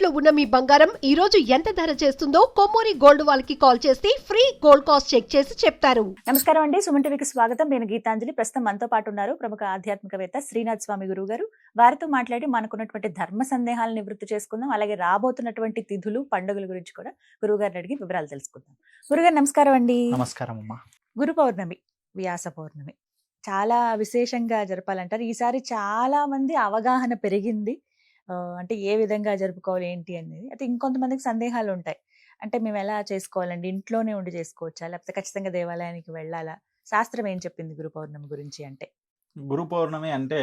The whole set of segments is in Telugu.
తాకట్టులో ఉన్న మీ బంగారం ఈ రోజు ఎంత ధర చేస్తుందో కొమ్మూరి గోల్డ్ వాళ్ళకి కాల్ చేస్తే ఫ్రీ గోల్డ్ కాస్ట్ చెక్ చేసి చెప్తారు. నమస్కారం అండి, సుమన్ టీవీకి స్వాగతం. నేను గీతాంజలి. ప్రస్తుతం మనతో పాటు ఉన్నారు ప్రముఖ ఆధ్యాత్మికవేత్త శ్రీనాథ్ స్వామి గురువు గారు. వారితో మాట్లాడి మనకున్నటువంటి ధర్మ సందేహాలను నివృత్తి చేసుకుందాం. అలాగే రాబోతున్నటువంటి తిథులు, పండుగల గురించి కూడా గురువు గారిని అడిగి వివరాలు తెలుసుకుందాం. గురుగారు నమస్కారం అండి. నమస్కారం అమ్మా. గురు పౌర్ణమి, వ్యాస పౌర్ణమి చాలా విశేషంగా జరపాలంటారు. ఈసారి చాలా మంది అవగాహన పెరిగింది. అంటే ఏ విధంగా జరుపుకోవాలి ఏంటి అనేది. అయితే ఇంకొంతమందికి సందేహాలు ఉంటాయి. అంటే మేము ఎలా చేసుకోవాలండి, ఇంట్లోనే ఉండి చేసుకోవచ్చా, లేకపోతే ఖచ్చితంగా దేవాలయానికి వెళ్ళాలా, శాస్త్రం ఏం చెప్పింది గురు పౌర్ణమి గురించి అంటే? గురు పౌర్ణమి అంటే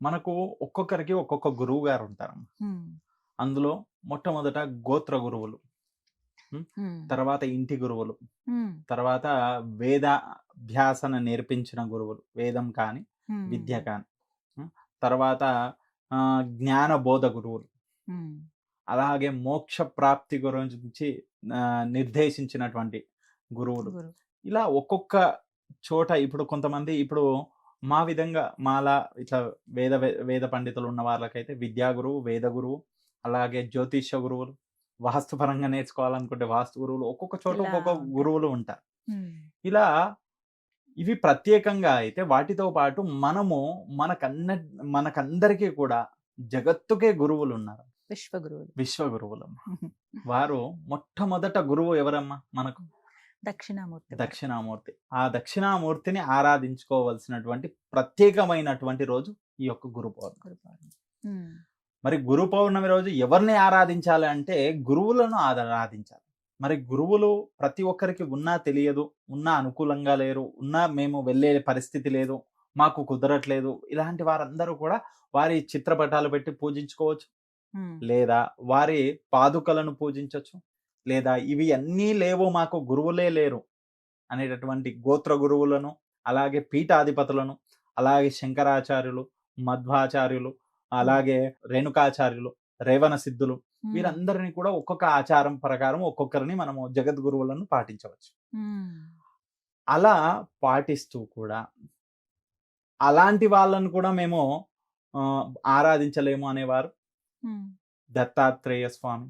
మనకు ఒక్కొక్కరికి ఒక్కొక్క గురువు గారు ఉంటారు. అందులో మొట్టమొదట గోత్ర గురువులు, తర్వాత ఇంటి గురువులు, తర్వాత వేదాభ్యాసన నేర్పించిన గురువులు, వేదం కాని విద్య కాని, తర్వాత జ్ఞాన బోధ గురువులు, అలాగే మోక్ష ప్రాప్తి గురించి నిర్దేశించినటువంటి గురువులు. ఇలా ఒక్కొక్క చోట ఇప్పుడు కొంతమంది ఇప్పుడు మా విధంగా మాలా ఇట్లా వేద పండితులు ఉన్న వాళ్ళకైతే విద్యా గురువు, వేద గురువు, అలాగే జ్యోతిష గురువులు, వాస్తుపరంగా నేర్చుకోవాలనుకుంటే వాస్తు గురువులు, ఒక్కొక్క చోట ఒక్కొక్క గురువులు ఉంటారు. ఇలా ఇవి ప్రత్యేకంగా అయితే వాటితో పాటు మనము మనకందరికీ కూడా జగత్తుకే గురువులు ఉన్నారు, విశ్వగురువులు. వారు మొట్టమొదట గురువు ఎవరమ్మా మనకు? దక్షిణామూర్తి. ఆ దక్షిణామూర్తిని ఆరాధించుకోవాల్సినటువంటి ప్రత్యేకమైనటువంటి రోజు ఈ యొక్క గురు పౌర్ణమి. మరి గురు పౌర్ణమి రోజు ఎవరిని ఆరాధించాలి అంటే గురువులను ఆరాధించాలి. మరి గురువులు ప్రతి ఒక్కరికి ఉన్నా తెలియదు, ఉన్నా అనుకూలంగా లేరు, ఉన్నా మేము వెళ్ళే పరిస్థితి లేదు, మాకు కుదరట్లేదు, ఇలాంటి వారందరూ కూడా వారి చిత్రపటాలు పెట్టి పూజించుకోవచ్చు, లేదా వారి పాదుకలను పూజించవచ్చు, లేదా ఇవి అన్నీ లేవు మాకు గురువులే లేరు అనేటటువంటి గోత్ర గురువులను, అలాగే పీఠాధిపతులను, అలాగే శంకరాచార్యులు, మధ్వాచార్యులు, అలాగే రేణుకాచార్యులు, రేవణ సిద్ధులు, వీరందరినీ కూడా ఒక్కొక్క ఆచారం ప్రకారం ఒక్కొక్కరిని మనము జగద్గురువులను పాటించవచ్చు. అలా పాటిస్తూ కూడా అలాంటి వాళ్ళను కూడా మేము ఆరాధించలేము అనేవారు దత్తాత్రేయ స్వామి,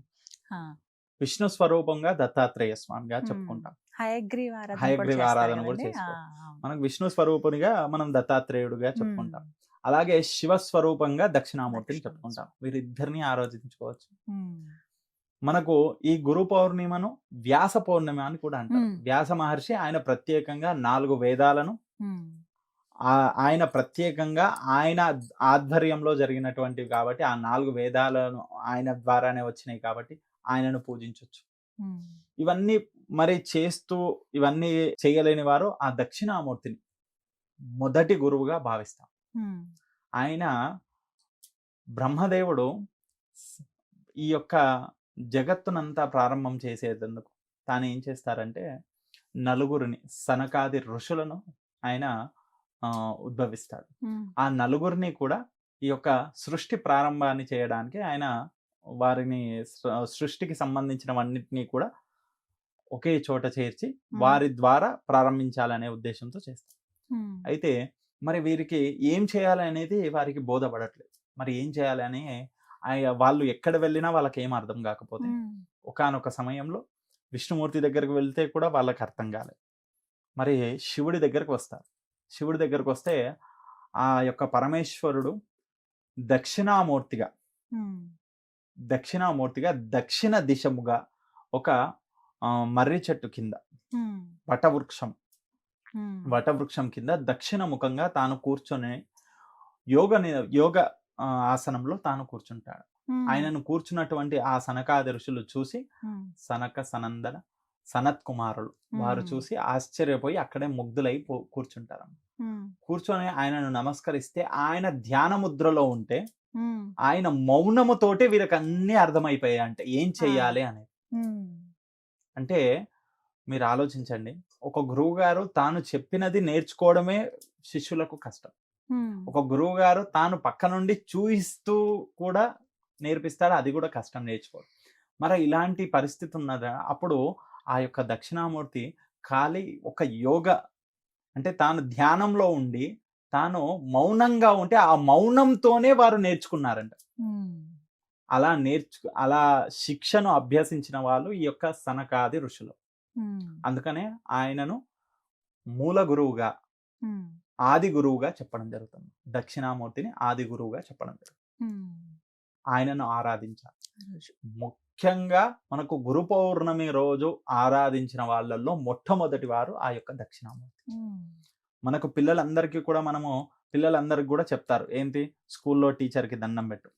విష్ణు స్వరూపంగా దత్తాత్రేయ స్వామిగా చెప్పుకుంటాం. హయగ్రీవ ఆరాధన కూడా చేసుకోవాలి. మనకు విష్ణు స్వరూపునిగా మనం దత్తాత్రేయుడుగా చెప్పుకుంటాం. అలాగే శివస్వరూపంగా దక్షిణామూర్తిని చెప్పుకుంటాం. వీరిద్దరిని ఆరాధించుకోవచ్చు. మనకు ఈ గురు పౌర్ణిమను వ్యాస పౌర్ణమి అని కూడా అంటారు. వ్యాస మహర్షి ఆయన ప్రత్యేకంగా 4 వేదాలను ఆయన ప్రత్యేకంగా ఆయన ఆధ్వర్యంలో జరిగినటువంటివి కాబట్టి ఆ 4 వేదాలను ఆయన ద్వారానే వచ్చినాయి కాబట్టి ఆయనను పూజించవచ్చు. ఇవన్నీ మరి చేస్తూ ఇవన్నీ చేయలేని వారు ఆ దక్షిణామూర్తిని మొదటి గురువుగా భావిస్తాం. ఆయన బ్రహ్మదేవుడు ఈ యొక్క జగత్తునంతా ప్రారంభం చేసేందుకు తాను ఏం చేస్తారంటే నలుగురిని, సనకాది ఋషులను ఆయన ఉద్భవిస్తాడు. ఆ నలుగురిని కూడా ఈ యొక్క సృష్టి ప్రారంభాన్ని చేయడానికి ఆయన వారిని సృష్టికి సంబంధించినవన్నిటినీ కూడా ఒకే చోట చేర్చి వారి ద్వారా ప్రారంభించాలనే ఉద్దేశంతో చేస్తారు. అయితే మరి వీరికి ఏం చేయాలి అనేది వారికి బోధపడట్లేదు. మరి ఏం చేయాలి అని వాళ్ళు ఎక్కడ వెళ్ళినా వాళ్ళకి ఏం అర్థం కాకపోతే ఒకానొక సమయంలో విష్ణుమూర్తి దగ్గరికి వెళ్తే కూడా వాళ్ళకి అర్థం కాలేదు. మరి శివుడి దగ్గరకు వస్తారు. శివుడి దగ్గరకు వస్తే ఆ యొక్క పరమేశ్వరుడు దక్షిణామూర్తిగా దక్షిణ దిశముగా ఒక మర్రి చెట్టు కింద వటవృక్షం కింద దక్షిణ ముఖంగా తాను కూర్చొని యోగ ఆసనంలో తాను కూర్చుంటాడు. ఆయనను కూర్చున్నటువంటి ఆ సనకాది ఋషులు చూసి సనక సనందన సనత్ కుమారులు వారు చూసి ఆశ్చర్యపోయి అక్కడే ముగ్ధులై కూర్చుంటారు. కూర్చొని ఆయనను నమస్కరిస్తే ఆయన ధ్యాన ముద్రలో ఉంటే ఆయన మౌనముతోటి వీరికి అన్ని అర్థమైపోయాయి. అంటే ఏం చెయ్యాలి అనేది. అంటే మీరు ఆలోచించండి, ఒక గురువు గారు తాను చెప్పినది నేర్చుకోవడమే శిష్యులకు కష్టం. ఒక గురువు గారు తాను పక్క నుండి చూయిస్తూ కూడా నేర్పిస్తాడు, అది కూడా కష్టం నేర్చుకోవడం. మరి ఇలాంటి పరిస్థితి ఉన్నదా? అప్పుడు ఆ యొక్క దక్షిణామూర్తి ఖాళీ ఒక యోగ అంటే తాను ధ్యానంలో ఉండి తాను మౌనంగా ఉంటే ఆ మౌనంతోనే వారు నేర్చుకున్నారంట. అలా శిక్షను అభ్యసించిన వాళ్ళు ఈ యొక్క సనకాది ఋషులు. అందుకనే ఆయనను మూల గురువుగా, ఆది గురువుగా చెప్పడం జరుగుతుంది. దక్షిణామూర్తిని ఆది గురువుగా చెప్పడం జరుగుతుంది. ఆయనను ఆరాధించాలి. ముఖ్యంగా మనకు గురు పౌర్ణమి రోజు ఆరాధించిన వాళ్ళల్లో మొట్టమొదటి వారు ఆ యొక్క దక్షిణామూర్తి. మనకు పిల్లలందరికీ కూడా చెప్తారు ఏంటి, స్కూల్లో టీచర్కి దండం పెట్టు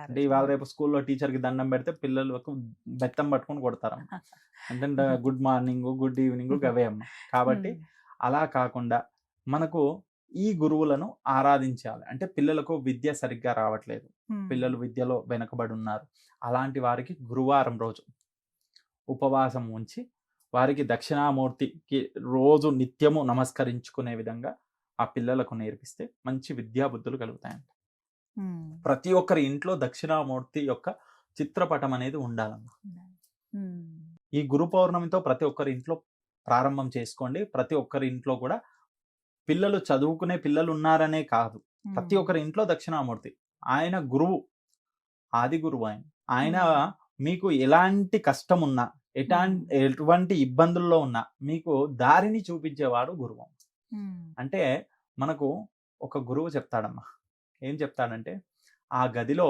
అంటే ఇవాళ రేపు స్కూల్లో టీచర్కి దండం పెడితే పిల్లలకు బెత్తం పట్టుకొని కొడతారు. అంటే గుడ్ మార్నింగ్, గుడ్ ఈవినింగ్ అవే అమ్మ. కాబట్టి అలా కాకుండా మనకు ఈ గురువులను ఆరాధించాలి. అంటే పిల్లలకు విద్య సరిగ్గా రావట్లేదు, పిల్లలు విద్యలో వెనకబడి ఉన్నారు, అలాంటి వారికి గురువారం రోజు ఉపవాసం ఉంచి వారికి దక్షిణామూర్తికి రోజు నిత్యము నమస్కరించుకునే విధంగా ఆ పిల్లలకు నేర్పిస్తే మంచి విద్యా బుద్ధులు కలుగుతాయంట. ప్రతి ఒక్కరి ఇంట్లో దక్షిణామూర్తి యొక్క చిత్రపటం అనేది ఉండాలమ్మా. ఈ గురు పౌర్ణమితో ప్రతి ఒక్కరి ఇంట్లో ప్రారంభం చేసుకోండి. ప్రతి ఒక్కరి ఇంట్లో కూడా పిల్లలు చదువుకునే పిల్లలు ఉన్నారనే కాదు, ప్రతి ఒక్కరి ఇంట్లో దక్షిణామూర్తి. ఆయన గురువు, ఆది గురువు. ఆయన మీకు ఎలాంటి కష్టం ఉన్నా, ఎటువంటి ఇబ్బందుల్లో ఉన్నా మీకు దారిని చూపించేవాడు గురువు. అంటే మనకు ఒక గురువు చెప్తాడమ్మా, ఏం చెప్తాడంటే ఆ గదిలో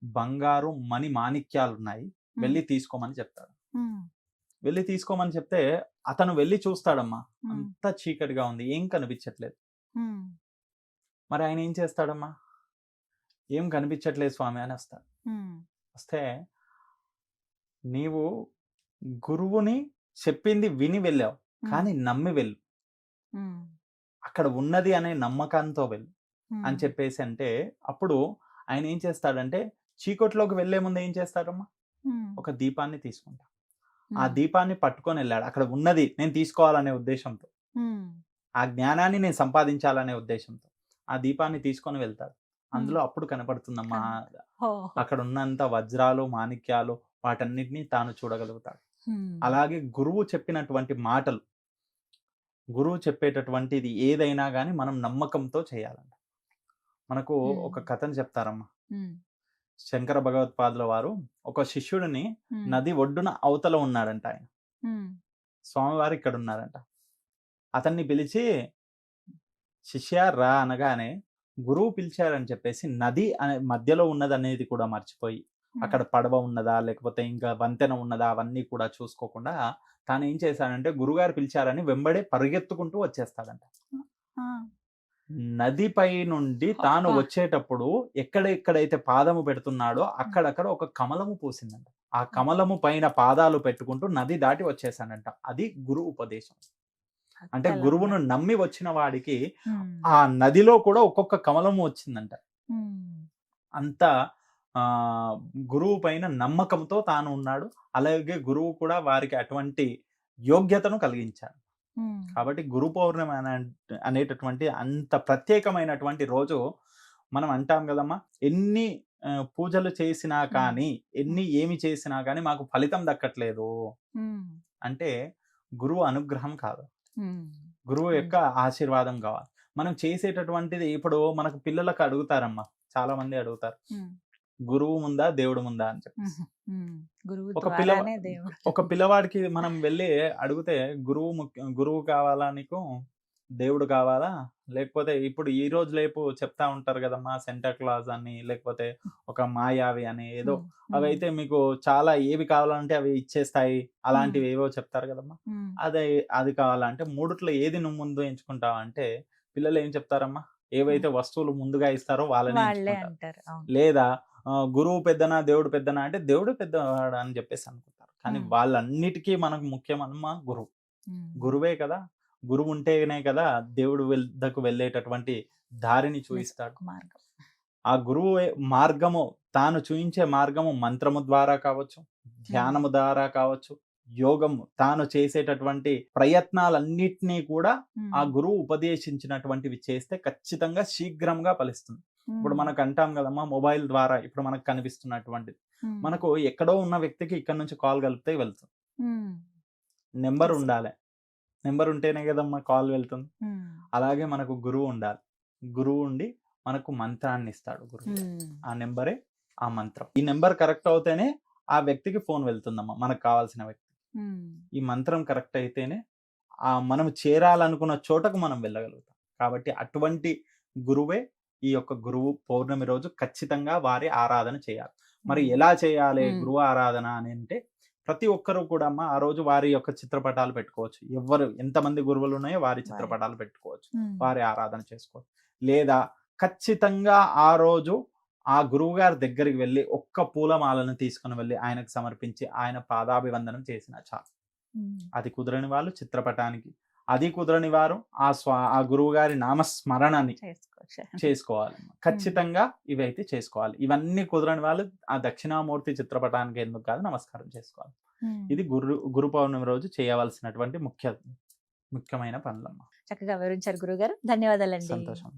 బంగారు మణి మాణిక్యాలు ఉన్నాయి, వెళ్ళి తీసుకోమని చెప్తాడు. వెళ్ళి తీసుకోమని చెప్తే అతను వెళ్ళి చూస్తాడమ్మా, అంత చీకటిగా ఉంది, ఏం కనిపించట్లేదు. మరి ఆయన ఏం చేస్తాడమ్మా, ఏం కనిపించట్లేదు స్వామి అని వస్తాడు. వస్తే నీవు గురువుని చెప్పింది విని వెళ్ళావు, కానీ నమ్మి వెళ్ళు, అక్కడ ఉన్నది అనే నమ్మకంతో వెళ్ళు అని చెప్పేసి అంటే, అప్పుడు ఆయన ఏం చేస్తాడంటే చీకట్లోకి వెళ్లే ముందు ఏం చేస్తాడమ్మా, ఒక దీపాన్ని తీసుకుంటా. ఆ దీపాన్ని పట్టుకొని వెళ్ళాడు. అక్కడ ఉన్నది నేను తీసుకోవాలనే ఉద్దేశంతో, ఆ జ్ఞానాన్ని నేను సంపాదించాలనే ఉద్దేశంతో ఆ దీపాన్ని తీసుకొని వెళ్తాడు. అందులో అప్పుడు కనపడుతుందమ్మా అక్కడ ఉన్నంత వజ్రాలు, మాణిక్యాలు, వాటన్నిటినీ తాను చూడగలుగుతాడు. అలాగే గురువు చెప్పినటువంటి మాటలు, గురువు చెప్పేటటువంటిది ఏదైనా కానీ మనం నమ్మకంతో చేయాలంట. మనకు ఒక కథను చెప్తారమ్మా. శంకర భగవత్పాదుల వారు ఒక శిష్యుడిని నది ఒడ్డున అవతల ఉన్నాడంట. ఆయన స్వామివారు ఇక్కడ ఉన్నారంట. అతన్ని పిలిచి శిష్య రా అనగానే గురువు పిలిచారని చెప్పేసి నది అనే మధ్యలో ఉన్నది అనేది కూడా మర్చిపోయి, అక్కడ పడవ ఉన్నదా లేకపోతే ఇంకా వంతెన ఉన్నదా అవన్నీ కూడా చూసుకోకుండా తాను ఏం చేశాడంటే గురుగారు పిలిచారని వెంబడే పరిగెత్తుకుంటూ వచ్చేస్తాడంట. నదిపై నుండి తాను వచ్చేటప్పుడు ఎక్కడెక్కడైతే పాదము పెడుతున్నాడో అక్కడక్కడ ఒక కమలము పూసిందంట. ఆ కమలము పైన పాదాలు పెట్టుకుంటూ నది దాటి వచ్చేసాడంట. అది గురు ఉపదేశం. అంటే గురువును నమ్మి వచ్చిన వాడికి ఆ నదిలో కూడా ఒక్కొక్క కమలము వచ్చిందంట. అంత గురువు పైన నమ్మకంతో తాను ఉన్నాడు. అలాగే గురువు కూడా వారికి అటువంటి యోగ్యతను కలిగించాడు. కాబట్టి గురు పౌర్ణమి అనేటటువంటి అంత ప్రత్యేకమైనటువంటి రోజు. మనం అంటాం కదమ్మా, ఎన్ని పూజలు చేసినా కానీ, ఏమి చేసినా కానీ మాకు ఫలితం దక్కట్లేదు అంటే గురువు అనుగ్రహం కాదు, గురువు యొక్క ఆశీర్వాదం కావాలి. మనం చేసేటటువంటిది ఇప్పుడు మనకు పిల్లలకు అడుగుతారమ్మా, చాలా మంది అడుగుతారు, గురువు ముందా దేవుడు ముందా అని చెప్పేసి. ఒక పిల్లవాడికి మనం వెళ్ళి అడిగితే గురువు కావాలా, నీకు దేవుడు కావాలా, లేకపోతే ఇప్పుడు ఈ రోజు లేపు చెప్తా ఉంటారు కదమ్మా, సెంటా క్లాజ్ అని లేకపోతే ఒక మాయావి అని ఏదో, అవి అయితే మీకు చాలా ఏవి కావాలంటే అవి ఇచ్చేస్తాయి, అలాంటివి ఏవో చెప్తారు కదమ్మా. అది కావాలంటే మూడిట్లో ఏది నువ్వు ముందు ఎంచుకుంటావు అంటే పిల్లలు ఏం చెప్తారమ్మా, ఏవైతే వస్తువులు ముందుగా ఇస్తారో వాళ్ళని ఎంచుకుంటారు. లేదా గురువు పెద్దనా దేవుడు పెద్దనా అంటే దేవుడు పెద్దవాడు అని చెప్పేసి అనుకుంటారు. కానీ వాళ్ళన్నిటికీ మనకు ముఖ్యమన్నమా గురువు. గురువే కదా, గురువు ఉంటేనే కదా దేవుడు వద్దకు వెళ్ళేటటువంటి దారిని చూపిస్తాడు. ఆ గురువు మార్గము, తాను చూయించే మార్గము మంత్రము ద్వారా కావచ్చు, ధ్యానము ద్వారా కావచ్చు, యోగము, తాను చేసేటటువంటి ప్రయత్నాలన్నిటినీ కూడా ఆ గురువు ఉపదేశించినటువంటివి చేస్తే ఖచ్చితంగా శీఘ్రంగా ఫలిస్తుంది. ఇప్పుడు మనకు అంటాం కదమ్మా, మొబైల్ ద్వారా ఇప్పుడు మనకు కనిపిస్తున్నటువంటిది, మనకు ఎక్కడో ఉన్న వ్యక్తికి ఇక్కడ నుంచి కాల్ కలిపితే వెళ్తుంది. నెంబర్ ఉండాలి, నెంబర్ ఉంటేనే కదమ్మా కాల్ వెళ్తుంది. అలాగే మనకు గురువు ఉండాలి, గురువు ఉండి మనకు మంత్రాన్ని ఇస్తాడు గురువు. ఆ నెంబరే ఆ మంత్రం. ఈ నెంబర్ కరెక్ట్ అవుతేనే ఆ వ్యక్తికి ఫోన్ వెళ్తుందమ్మా, మనకు కావాల్సిన వ్యక్తి. ఈ మంత్రం కరెక్ట్ అయితేనే మనం చేరాలనుకున్న చోటకు మనం వెళ్ళగలుగుతాం. కాబట్టి అటువంటి గురువే ఈ యొక్క గురువు పౌర్ణమి రోజు ఖచ్చితంగా వారి ఆరాధన చేయాలి. మరి ఎలా చేయాలి గురువు ఆరాధన అని అంటే, ప్రతి ఒక్కరు కూడా అమ్మ ఆ రోజు వారి యొక్క చిత్రపటాలు పెట్టుకోవచ్చు. ఎవరు ఎంతమంది గురువులు ఉన్నాయో వారి చిత్రపటాలు పెట్టుకోవచ్చు, వారి ఆరాధన చేసుకోవచ్చు. లేదా ఖచ్చితంగా ఆ రోజు ఆ గురువు గారి దగ్గరికి వెళ్ళి ఒక్క పూలమాలను తీసుకుని వెళ్ళి ఆయనకు సమర్పించి ఆయన పాదాభివందనం చేసిన చాలు. అది కుదరని వాళ్ళు చిత్రపటానికి, అది కుదరని వారు ఆ గురువు గారి నామస్మరణని చేసుకోవాలి. ఖచ్చితంగా ఇవైతే చేసుకోవాలి. ఇవన్నీ కుదరని వాళ్ళు ఆ దక్షిణామూర్తి చిత్రపటానికి ఎందుకు కాదు నమస్కారం చేసుకోవాలి. ఇది గురు పౌర్ణమి రోజు చేయవలసినటువంటి ముఖ్యమైన పనులమ్మా. చక్కగా వివరించారు గురుగారు. ధన్యవాదాలండి. సంతోషం.